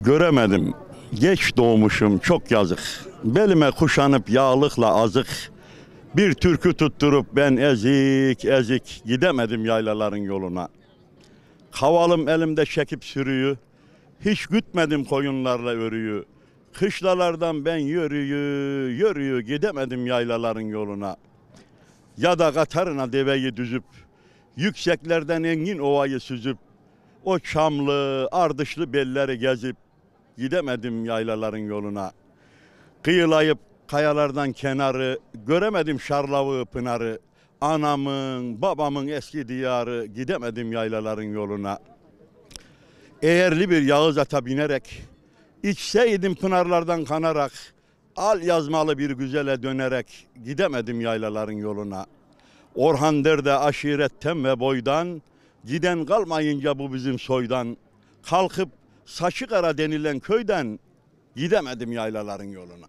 Göremedim, geç doğmuşum çok yazık. Belime kuşanıp yağlıkla azık. Bir türkü tutturup ben ezik ezik gidemedim yaylaların yoluna. Kavalım elimde çekip sürüyü, hiç gütmedim koyunlarla örüyü. Kışlalardan ben yürüyü gidemedim yaylaların yoluna. Ya da katarına deveyi düzüp, yükseklerden engin ovayı süzüp, o çamlı ardışlı belleri gezip, gidemedim yaylaların yoluna. Kıyılayıp kayalardan kenarı, göremedim şarlavı pınarı. Anamın, babamın eski diyarı, gidemedim yaylaların yoluna. Eğerli bir Yağız ata binerek, içseydim pınarlardan kanarak, al yazmalı bir güzele dönerek, gidemedim yaylaların yoluna. Orhan der de aşiretten ve boydan, giden kalmayınca bu bizim soydan, kalkıp Saçıkara denilen köyden gidemedim yaylaların yoluna.